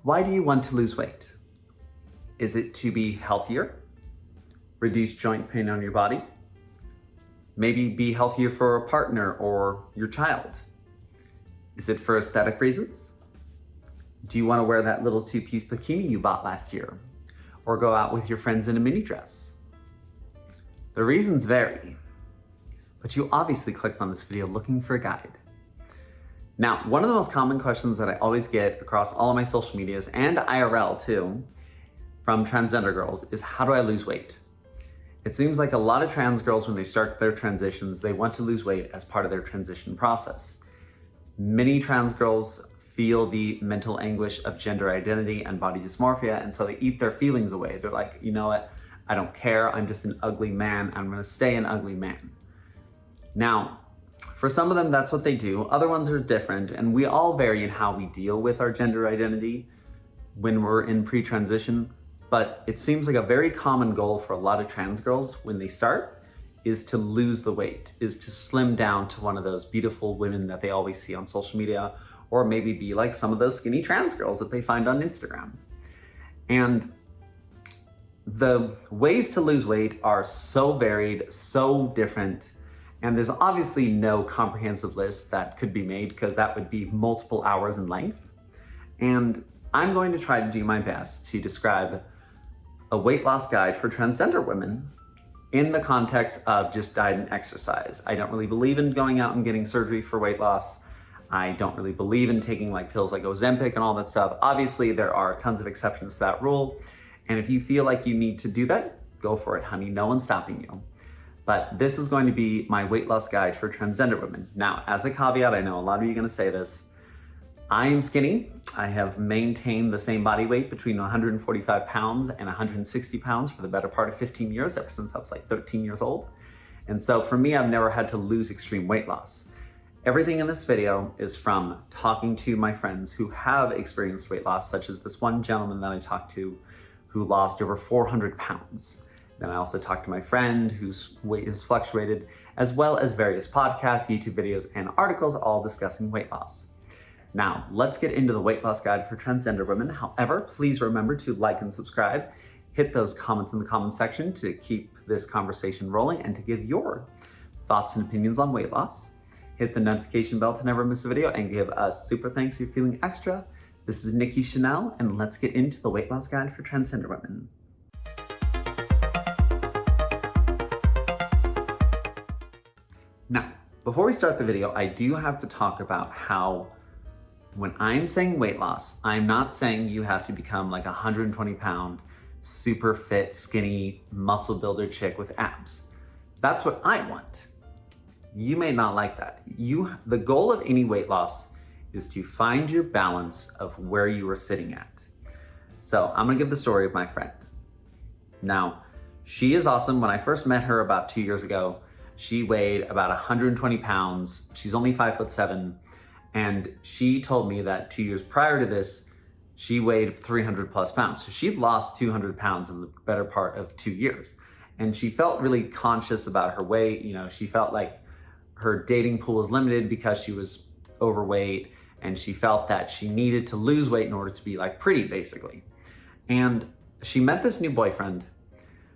Why do you want to lose weight? Is it to be healthier? Reduce joint pain on your body? Maybe be healthier for a partner or your child? Is it for aesthetic reasons? Do you want to wear that little two-piece bikini you bought last year? Or go out with your friends in a mini dress? The reasons vary, but you obviously clicked on this video looking for a guide. Now, one of the most common questions that I always get across all of my social medias and IRL too, from transgender girls is, how do I lose weight? It seems like a lot of trans girls, when they start their transitions, they want to lose weight as part of their transition process. Many trans girls feel the mental anguish of gender identity and body dysmorphia, and so they eat their feelings away. They're like, you know what? I don't care. I'm just an ugly man. I'm gonna stay an ugly man. Now, for some of them, that's what they do. Other ones are different, and we all vary in how we deal with our gender identity when we're in pre-transition. But it seems like a very common goal for a lot of trans girls when they start is to lose the weight, is to slim down to one of those beautiful women that they always see on social media, or maybe be like some of those skinny trans girls that they find on Instagram. And the ways to lose weight are so varied, so different, and there's obviously no comprehensive list that could be made, because that would be multiple hours in length. And I'm going to try to do my best to describe a weight loss guide for transgender women in the context of just diet and exercise. I don't really believe in going out and getting surgery for weight loss. I don't really believe in taking like pills like Ozempic and all that stuff. Obviously, there are tons of exceptions to that rule. And if you feel like you need to do that, go for it, honey. No one's stopping you. But this is going to be my weight loss guide for transgender women. Now, as a caveat, I know a lot of you are gonna say this, I am skinny. I have maintained the same body weight between 145 pounds and 160 pounds for the better part of 15 years, ever since I was like 13 years old. And so for me, I've never had to lose extreme weight loss. Everything in this video is from talking to my friends who have experienced weight loss, such as this one gentleman that I talked to who lost over 400 pounds. Then I also talked to my friend whose weight has fluctuated, as well as various podcasts, YouTube videos, and articles all discussing weight loss. Now, let's get into the weight loss guide for transgender women. However, please remember to like and subscribe. Hit those comments in the comment section to keep this conversation rolling and to give your thoughts and opinions on weight loss. Hit the notification bell to never miss a video and give us super thanks if you're feeling extra. This is Nikki Chanel, and let's get into the weight loss guide for transgender women. Now, before we start the video, I do have to talk about how when I'm saying weight loss, I'm not saying you have to become like a 120-pound, super fit, skinny, muscle builder chick with abs. That's what I want. You may not like that. The goal of any weight loss is to find your balance of where you are sitting at. So I'm gonna give the story of my friend. Now, she is awesome. When I first met her about 2 years ago, she weighed about 120 pounds. She's only 5'7". And she told me that 2 years prior to this, she weighed 300 plus pounds. So she'd lost 200 pounds in the better part of 2 years. And she felt really conscious about her weight. You know, she felt like her dating pool was limited because she was overweight, and she felt that she needed to lose weight in order to be like pretty, basically. And she met this new boyfriend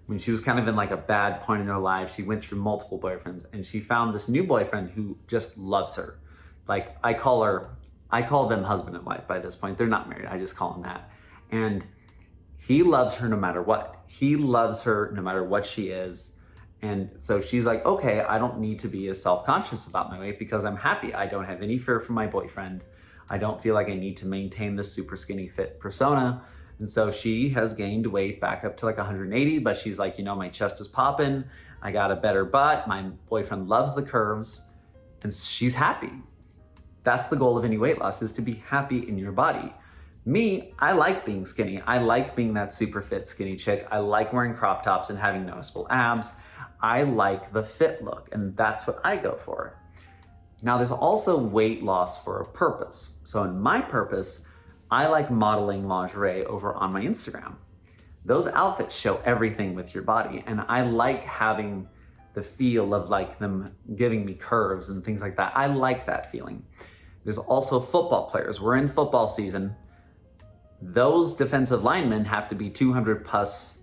when she was kind of in like a bad point in her life. She went through multiple boyfriends, and she found this new boyfriend who just loves her. Like I call them husband and wife by this point. They're not married, I just call them that. And he loves her no matter what. He loves her no matter what she is. And so she's like, okay, I don't need to be as self-conscious about my weight because I'm happy. I don't have any fear from my boyfriend. I don't feel like I need to maintain this super skinny fit persona. And so she has gained weight back up to like 180, but she's like, you know, my chest is popping. I got a better butt. My boyfriend loves the curves, and she's happy. That's the goal of any weight loss, is to be happy in your body. Me, I like being skinny. I like being that super fit skinny chick. I like wearing crop tops and having noticeable abs. I like the fit look, and that's what I go for. Now, there's also weight loss for a purpose. So in my purpose, I like modeling lingerie over on my Instagram. Those outfits show everything with your body, and I like having the feel of like them giving me curves and things like that. I like that feeling. There's also football players. We're in football season. those defensive linemen have to be 200 plus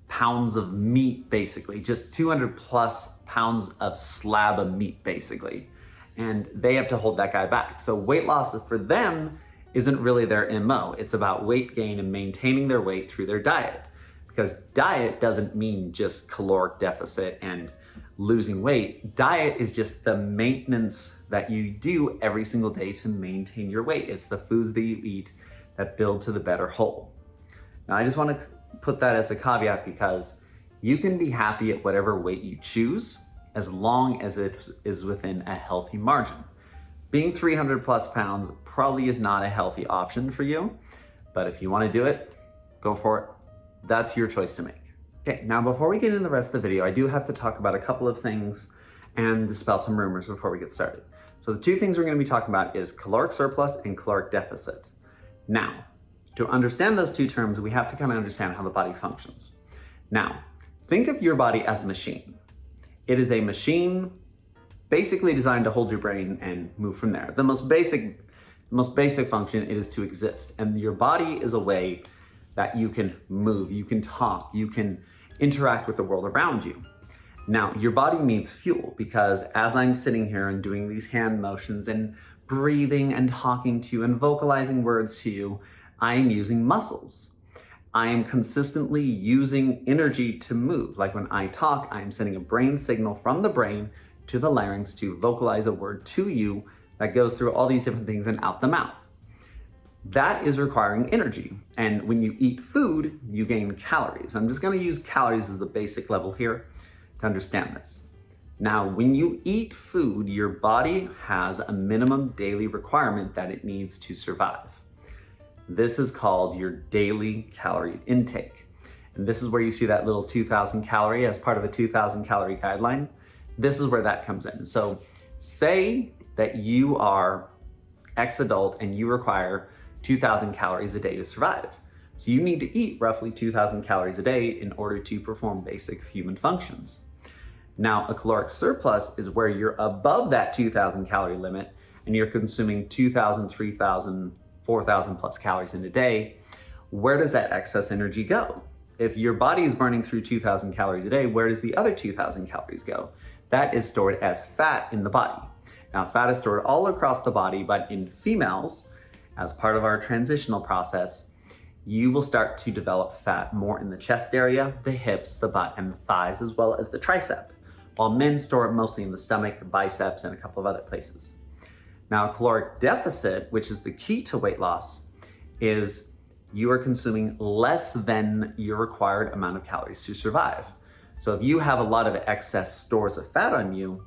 pounds of meat, basically, just 200 plus pounds of slab of meat, basically. And they have to hold that guy back. So weight loss for them isn't really their MO. It's about weight gain and maintaining their weight through their diet. Because diet doesn't mean just caloric deficit and losing weight. Diet is just the maintenance that you do every single day to maintain your weight. It's the foods that you eat that build to the better whole. Now, I just want to put that as a caveat because you can be happy at whatever weight you choose as long as it is within a healthy margin. Being 300 plus pounds probably is not a healthy option for you, but if you want to do it, go for it. That's your choice to make. Okay, now before we get into the rest of the video, I do have to talk about a couple of things and dispel some rumors before we get started. So the two things we're going to be talking about is caloric surplus and caloric deficit. Now, to understand those two terms, we have to kind of understand how the body functions. Now, think of your body as a machine. It is a machine basically designed to hold your brain and move from there. The most basic function is to exist. And your body is a way that you can move, you can talk, you can interact with the world around you. Now, your body needs fuel because as I'm sitting here and doing these hand motions and breathing and talking to you and vocalizing words to you, I am using muscles. I am consistently using energy to move. Like when I talk, I am sending a brain signal from the brain to the larynx to vocalize a word to you that goes through all these different things and out the mouth. That is requiring energy. And when you eat food, you gain calories. I'm just going to use calories as the basic level here to understand this. Now, when you eat food, your body has a minimum daily requirement that it needs to survive. This is called your daily calorie intake. And this is where you see that little 2,000 calorie as part of a 2,000 calorie guideline. This is where that comes in. So say that you are ex-adult and you require 2,000 calories a day to survive. So you need to eat roughly 2,000 calories a day in order to perform basic human functions. Now, a caloric surplus is where you're above that 2,000 calorie limit and you're consuming 2,000, 3,000, 4,000 plus calories in a day. Where does that excess energy go? If your body is burning through 2,000 calories a day, where does the other 2,000 calories go? That is stored as fat in the body. Now, fat is stored all across the body, but in females, as part of our transitional process, you will start to develop fat more in the chest area, the hips, the butt, and the thighs, as well as the tricep, while men store it mostly in the stomach, biceps, and a couple of other places. Now, caloric deficit, which is the key to weight loss, is you are consuming less than your required amount of calories to survive. So if you have a lot of excess stores of fat on you,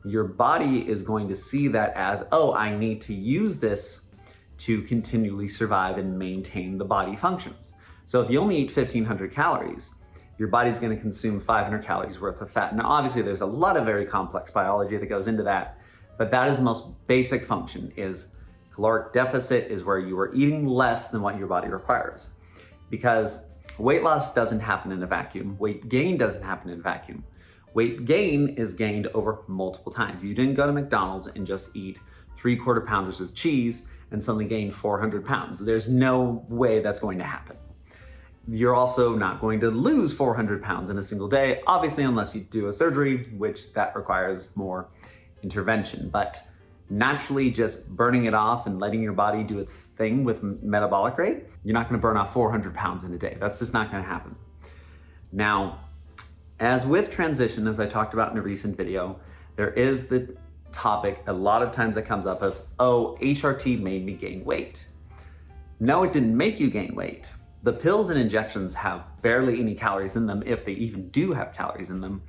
your body is going to see that as, oh, I need to use this to continually survive and maintain the body functions. So if you only eat 1,500 calories, your body's going to consume 500 calories worth of fat. Now, obviously, there's a lot of very complex biology that goes into that, but that is the most basic function, is caloric deficit is where you are eating less than what your body requires. Because weight loss doesn't happen in a vacuum. Weight gain doesn't happen in a vacuum. Weight gain is gained over multiple times. You didn't go to McDonald's and just eat 3/4 pounders with cheese and suddenly gain 400 pounds. There's no way that's going to happen. You're also not going to lose 400 pounds in a single day, obviously, unless you do a surgery, which that requires more intervention. But naturally, just burning it off and letting your body do its thing with metabolic rate, you're not going to burn off 400 pounds in a day. That's just not going to happen. Now, as with transition, as I talked about in a recent video, there is the topic a lot of times that comes up of, oh, HRT made me gain weight. No, it didn't make you gain weight. The pills and injections have barely any calories in them, if they even do have calories in them.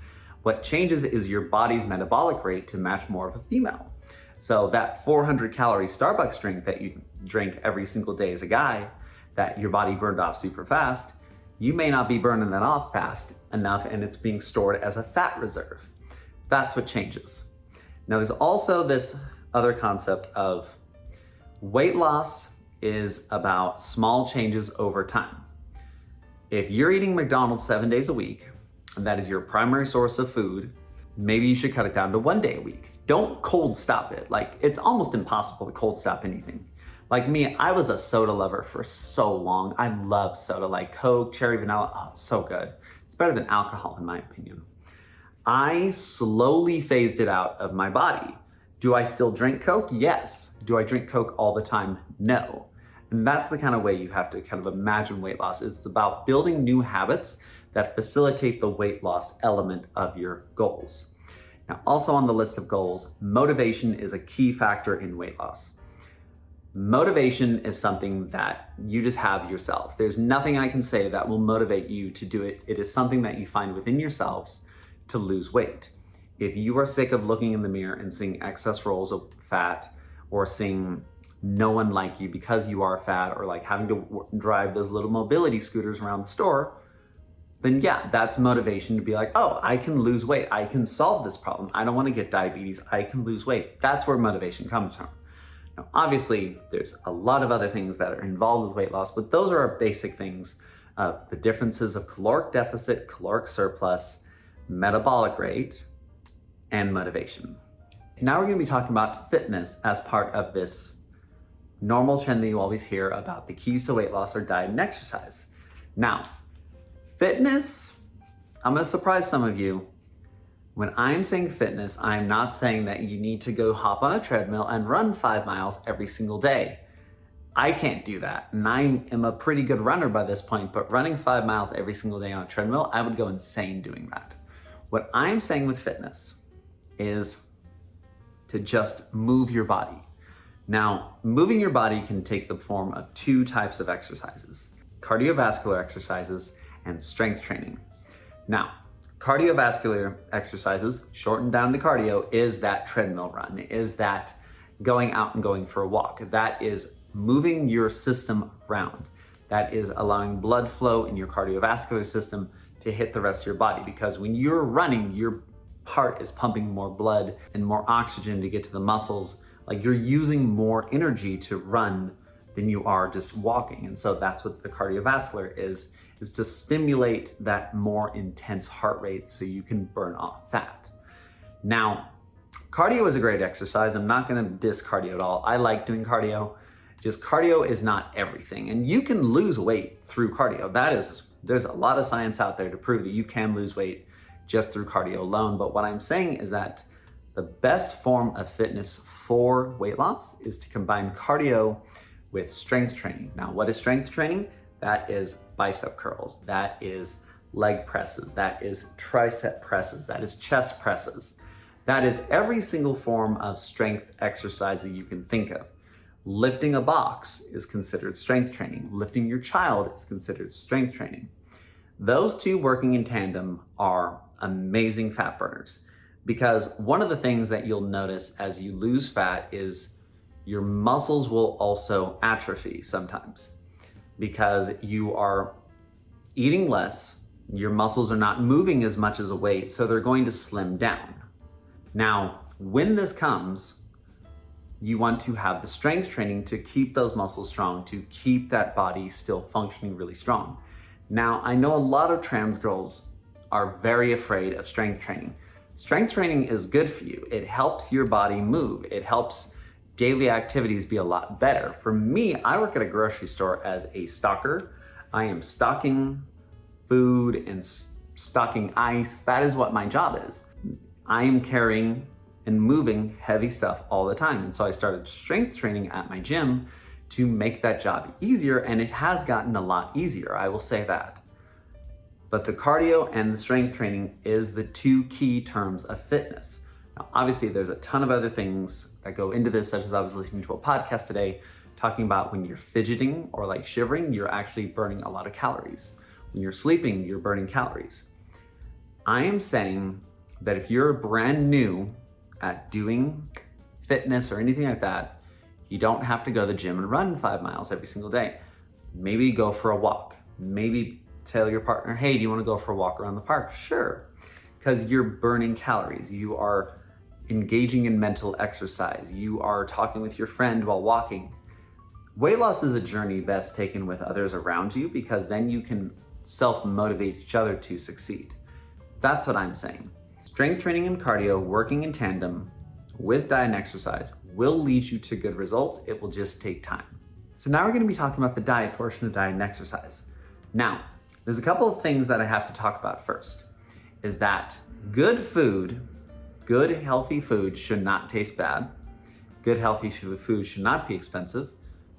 What changes is your body's metabolic rate to match more of a female. So that 400 calorie Starbucks drink that you drink every single day as a guy, that your body burned off super fast, you may not be burning that off fast enough and it's being stored as a fat reserve. That's what changes. Now, there's also this other concept of weight loss is about small changes over time. If you're eating McDonald's 7 days a week, and that is your primary source of food, maybe you should cut it down to 1 day a week. Don't cold stop it. Like, it's almost impossible to cold stop anything. Like me, I was a soda lover for so long. I love soda, like Coke, cherry vanilla. Oh, it's so good. It's better than alcohol, in my opinion. I slowly phased it out of my body. Do I still drink Coke? Yes. Do I drink Coke all the time? No. And that's the kind of way you have to kind of imagine weight loss. It's about building new habits that facilitate the weight loss element of your goals. Now, also on the list of goals, motivation is a key factor in weight loss. Motivation is something that you just have yourself. There's nothing I can say that will motivate you to do it. It is something that you find within yourselves to lose weight. If you are sick of looking in the mirror and seeing excess rolls of fat, or seeing no one like you because you are fat, or like having to drive those little mobility scooters around the store, then yeah, that's motivation to be like, oh, I can lose weight. I can solve this problem. I don't want to get diabetes. I can lose weight. That's where motivation comes from. Now, obviously, there's a lot of other things that are involved with weight loss, but those are our basic things. The differences of caloric deficit, caloric surplus, metabolic rate, and motivation. Now we're going to be talking about fitness as part of this normal trend that you always hear about. The keys to weight loss are diet and exercise. Now, fitness, I'm going to surprise some of you. When I'm saying fitness, I'm not saying that you need to go hop on a treadmill and run 5 miles every single day. I can't do that. And I am a pretty good runner by this point, but running 5 miles every single day on a treadmill, I would go insane doing that. What I'm saying with fitness is to just move your body. Now, moving your body can take the form of 2 types of exercises: cardiovascular exercises and strength training. Now, cardiovascular exercises, shortened down to cardio, is that treadmill run, is that going out and going for a walk. That is moving your system around. That is allowing blood flow in your cardiovascular system to hit the rest of your body, because when you're running, your heart is pumping more blood and more oxygen to get to the muscles. Like, you're using more energy to run than you are just walking. And so that's what the cardiovascular is to stimulate that more intense heart rate so you can burn off fat. Now, cardio is a great exercise. I'm not going to diss cardio at all. I like doing cardio. Just cardio is not everything. And you can lose weight through cardio. There's a lot of science out there to prove that you can lose weight just through cardio alone. But what I'm saying is that the best form of fitness for weight loss is to combine cardio with strength training. Now, what is strength training? That is bicep curls, that is leg presses, that is tricep presses, that is chest presses. That is every single form of strength exercise that you can think of. Lifting a box is considered strength training. Lifting your child is considered strength training. Those 2 working in tandem are amazing fat burners, because one of the things that you'll notice as you lose fat is your muscles will also atrophy sometimes, because you are eating less, your muscles are not moving as much as a weight, so they're going to slim down. Now, when this comes, you want to have the strength training to keep those muscles strong, to keep that body still functioning really strong. Now, I know a lot of trans girls are very afraid of strength training. Strength training is good for you. It helps your body move. It helps daily activities be a lot better. For me, I work at a grocery store as a stocker. I am stocking food and stocking ice. That is what my job is. I am carrying and moving heavy stuff all the time. And so I started strength training at my gym to make that job easier, and it has gotten a lot easier, I will say that. But the cardio and the strength training is the 2 key terms of fitness. Now, obviously, there's a ton of other things that go into this, such as I was listening to a podcast today talking about when you're fidgeting or like shivering, you're actually burning a lot of calories. When you're sleeping, you're burning calories. I am saying that if you're brand new at doing fitness or anything like that, you don't have to go to the gym and run 5 miles every single day. Maybe go for a walk. Maybe tell your partner, hey, do you want to go for a walk around the park? Sure, because you're burning calories. You are engaging in mental exercise. You are talking with your friend while walking. Weight loss is a journey best taken with others around you, because then you can self-motivate each other to succeed. That's what I'm saying. Strength training and cardio working in tandem with diet and exercise will lead you to good results. It will just take time. So now we're going to be talking about the diet portion of diet and exercise. Now, there's a couple of things that I have to talk about first, is that good food, good healthy food should not taste bad. Good healthy food should not be expensive.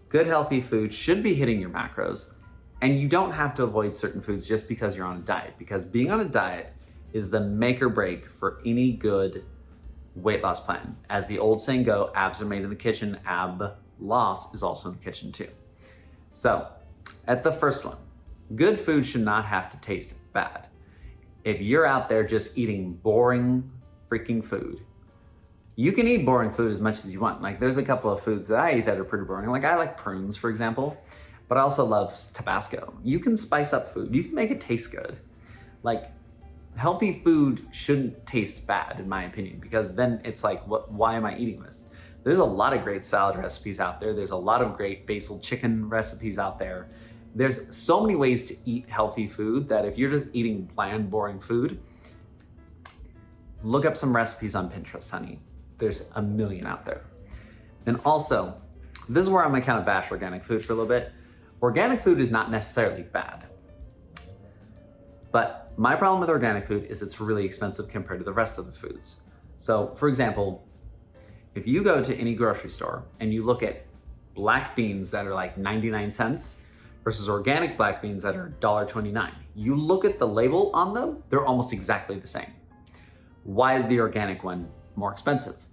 Good healthy food should be hitting your macros. And you don't have to avoid certain foods just because you're on a diet, because being on a diet is the make or break for any good weight loss plan. As the old saying go, abs are made in the kitchen, ab loss is also in the kitchen too. So at the first one, good food should not have to taste bad. If you're out there just eating boring freaking food, you can eat boring food as much as you want. Like there's a couple of foods that I eat that are pretty boring. Like I like prunes, for example, but I also love Tabasco. You can spice up food. You can make it taste good. Like healthy food shouldn't taste bad in my opinion, because then it's like, why am I eating this? There's a lot of great salad recipes out there. There's a lot of great basil chicken recipes out there. There's so many ways to eat healthy food that if you're just eating bland, boring food, look up some recipes on Pinterest, honey. There's a million out there. And also, this is where I'm gonna kind of bash organic food for a little bit. Organic food is not necessarily bad. But my problem with organic food is it's really expensive compared to the rest of the foods. So for example, if you go to any grocery store and you look at black beans that are like 99 cents versus organic black beans that are $1.29, you look at the label on them, they're almost exactly the same. Why is the organic one more expensive?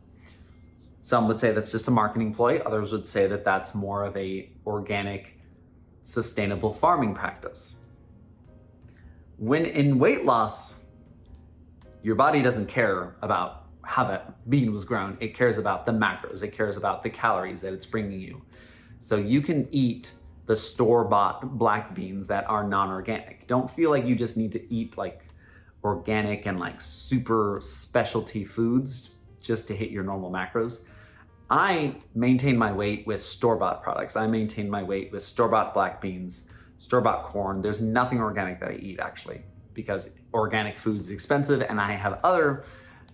Some would say that's just a marketing ploy. Others would say that that's more of a organic, sustainable farming practice. When in weight loss, your body doesn't care about how that bean was grown. It cares about the macros. It cares about the calories that it's bringing you. So you can eat the store-bought black beans that are non-organic. Don't feel like you just need to eat like organic and like super specialty foods just to hit your normal macros. I maintain my weight with store-bought products. I maintain my weight with store-bought black beans, store-bought corn. There's nothing organic that I eat actually, because organic food is expensive and I have other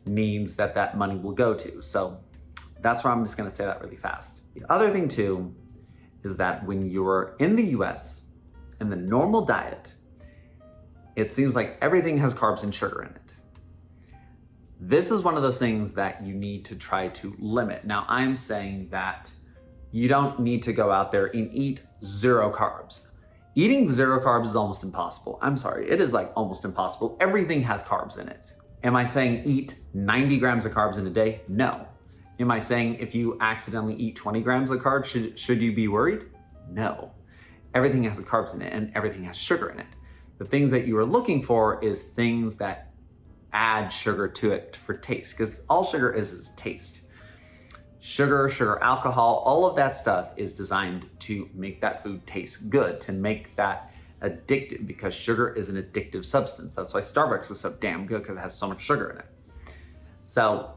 needs that money will go to. So that's where I'm just gonna say that really fast. The other thing too is that when you're in the US, in the normal diet, it seems like everything has carbs and sugar in it. This is one of those things that you need to try to limit. Now I'm saying that you don't need to go out there and eat zero carbs. Eating zero carbs is almost impossible. I'm sorry, it is like almost impossible. Everything has carbs in it. Am I saying eat 90 grams of carbs in a day? No. Am I saying if you accidentally eat 20 grams of carbs, should you be worried? No. Everything has carbs in it and everything has sugar in it. The things that you are looking for is things that add sugar to it for taste, because all sugar is taste. Sugar, alcohol, all of that stuff is designed to make that food taste good, to make that addictive, because sugar is an addictive substance. That's why Starbucks is so damn good, because it has so much sugar in it. So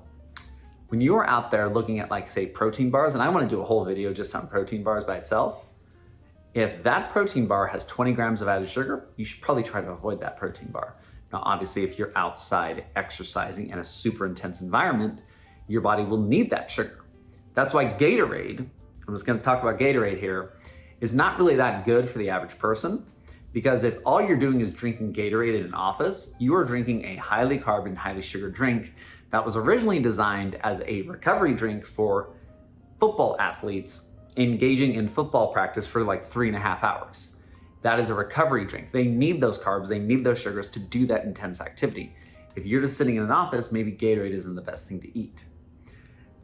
when you are out there looking at like say protein bars, and I want to do a whole video just on protein bars by itself, if that protein bar has 20 grams of added sugar, you should probably try to avoid that protein bar. Now, obviously, if you're outside exercising in a super intense environment, your body will need that sugar. That's why Gatorade, I'm just gonna talk about Gatorade here, is not really that good for the average person, because if all you're doing is drinking Gatorade in an office, you are drinking a highly carb and highly sugar drink that was originally designed as a recovery drink for football athletes engaging in football practice for like 3.5 hours. That is a recovery drink. They need those carbs, they need those sugars to do that intense activity. If you're just sitting in an office, maybe Gatorade isn't the best thing to eat.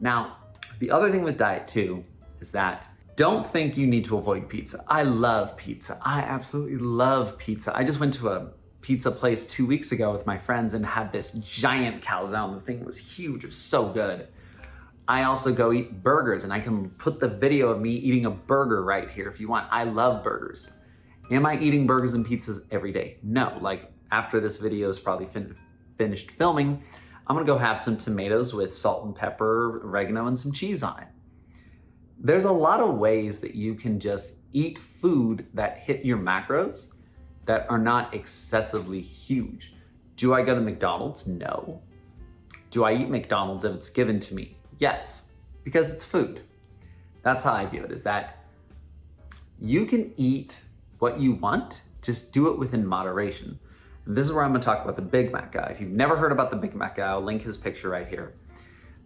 Now, the other thing with diet too is that don't think you need to avoid pizza. I love pizza. I absolutely love pizza. I just went to a pizza place 2 weeks ago with my friends and had this giant calzone. The thing was huge, it was so good. I also go eat burgers, and I can put the video of me eating a burger right here if you want. I love burgers. Am I eating burgers and pizzas every day? No, like after this video is probably finished filming, I'm gonna go have some tomatoes with salt and pepper, oregano, and some cheese on it. There's a lot of ways that you can just eat food that hit your macros that are not excessively huge. Do I go to McDonald's? No. Do I eat McDonald's if it's given to me? Yes, because it's food. That's how I view it, is that You can eat what you want, just do it within moderation. And this is where I'm gonna talk about the Big Mac guy. If you've never heard about the Big Mac guy, I'll link his picture right here.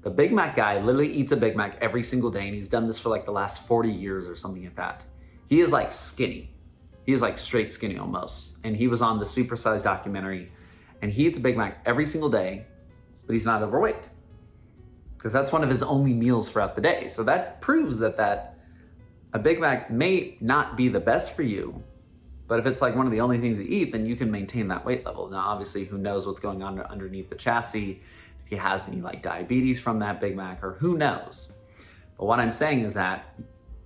The Big Mac guy literally eats a Big Mac every single day, and he's done this for like the last 40 years or something like that. He is like skinny. He is like straight skinny almost. And he was on the Supersize documentary, and he eats a Big Mac every single day, but he's not overweight, because that's one of his only meals throughout the day. So that proves that a Big Mac may not be the best for you, but if it's like one of the only things you eat, then you can maintain that weight level. Now, obviously, who knows what's going on underneath the chassis, if he has any like diabetes from that Big Mac, or who knows. But what I'm saying is that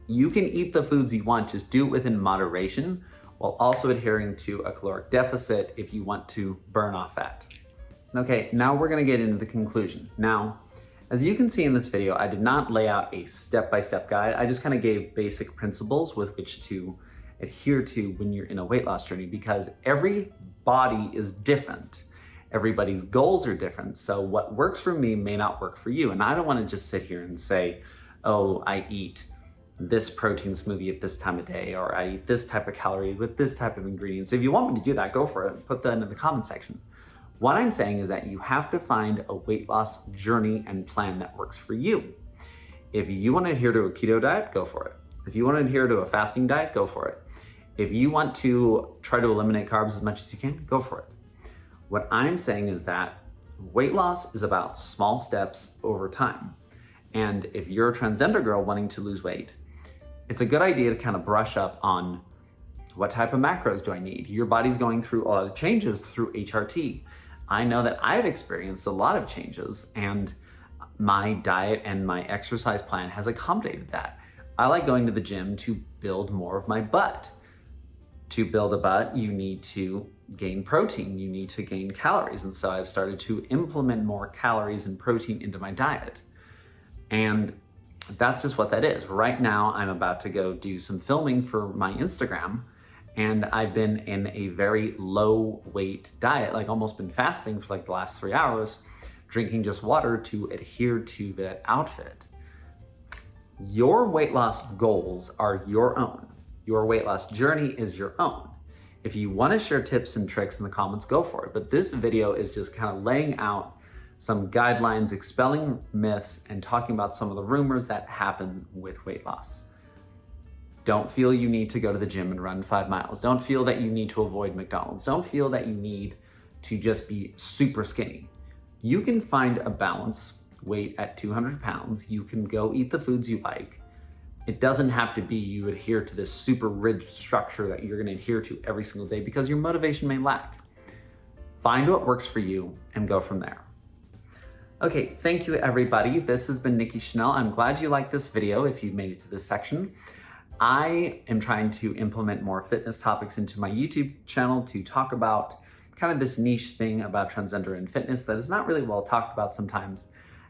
you can eat the foods you want, just do it within moderation, while also adhering to a caloric deficit if you want to burn off fat. Okay, now we're gonna get into the conclusion. Now, as you can see in this video, I did not lay out a step-by-step guide. I just kind of gave basic principles with which to adhere to when you're in a weight loss journey, because every body is different. Everybody's goals are different. So what works for me may not work for you. And I don't want to just sit here and say, oh, I eat this protein smoothie at this time of day, or I eat this type of calorie with this type of ingredients. If you want me to do that, go for it. Put that in the comment section. What I'm saying is that you have to find a weight loss journey and plan that works for you. If you want to adhere to a keto diet, go for it. If you want to adhere to a fasting diet, go for it. If you want to try to eliminate carbs as much as you can, go for it. What I'm saying is that weight loss is about small steps over time. And if you're a transgender girl wanting to lose weight, it's a good idea to kind of brush up on what type of macros do I need? Your body's going through a lot of changes through HRT. I know that I've experienced a lot of changes, and my diet and my exercise plan has accommodated that. I like going to the gym to build more of my butt. To build a butt, you need to gain protein, you need to gain calories. And so I've started to implement more calories and protein into my diet. And that's just what that is. Right now, I'm about to go do some filming for my Instagram, and I've been in a very low weight diet, like almost been fasting for like the last 3 hours, drinking just water to adhere to that outfit. Your weight loss goals are your own. Your weight loss journey is your own. If you want to share tips and tricks in the comments, go for it. But this video is just kind of laying out some guidelines, expelling myths, and talking about some of the rumors that happen with weight loss. Don't feel you need to go to the gym and run 5 miles. Don't feel that you need to avoid McDonald's. Don't feel that you need to just be super skinny. You can find a balance weight at 200 pounds. You can go eat the foods you like. It doesn't have to be you adhere to this super rigid structure that you're gonna adhere to every single day, because your motivation may lack. Find what works for you and go from there. Okay, thank you everybody. This has been Nikki Chanel. I'm glad you liked this video if you made it to this section. I am trying to implement more fitness topics into my YouTube channel to talk about kind of this niche thing about transgender and fitness that is not really well talked about sometimes.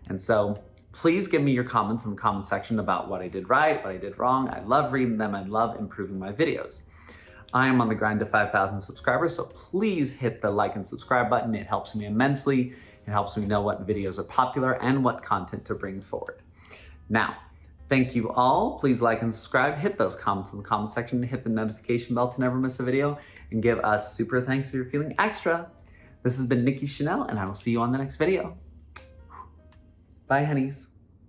And so please give me your comments in the comment section about what I did right, what I did wrong. I love reading them. I love improving my videos. I am on the grind to 5,000 subscribers, so please hit the like and subscribe button. It helps me immensely. It helps me know what videos are popular and what content to bring forward. Now, thank you all. Please like and subscribe. Hit those comments in the comment section. Hit the notification bell to never miss a video, and give us super thanks if you're feeling extra. This has been Nikki Chanel, and I will see you on the next video. Bye, honeys.